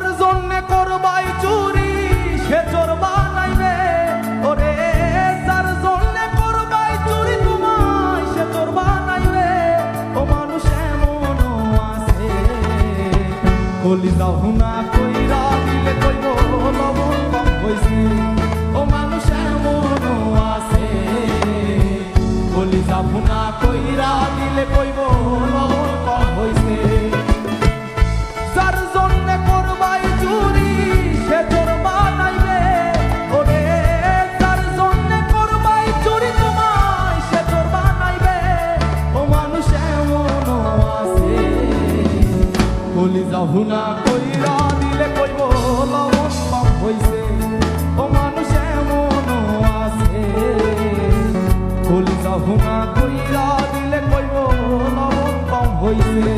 যার জন্যে করবাই চুরি সে চোর বানাইবে, ওরে যার জন্যে করবাই চুরি তোমায় সে চোর বানাইবে। ও মানুষ এমনও আছে কলিজা ভুনা কইরা দিলে কইব লবণ কম হইছে। ও মানুষ এমনও আছে কলিজা ভুনা কইরা দিলে কইব লবণ কম হইছে। যার জন্যে করবাই চুরি সে চোর বানাইবে, ওরে যার জন্যে করবাই চুরি তোমায় সে চোর বানাইবে। ও মানুষ এমনও আছে কলিজা ভুনা কইরা দিলে কইব লবণ কম হইছে। ও মানুষ এমনও আছে কলিজা ভুনা কইরা দিলে কইব লবণ কম হইছে।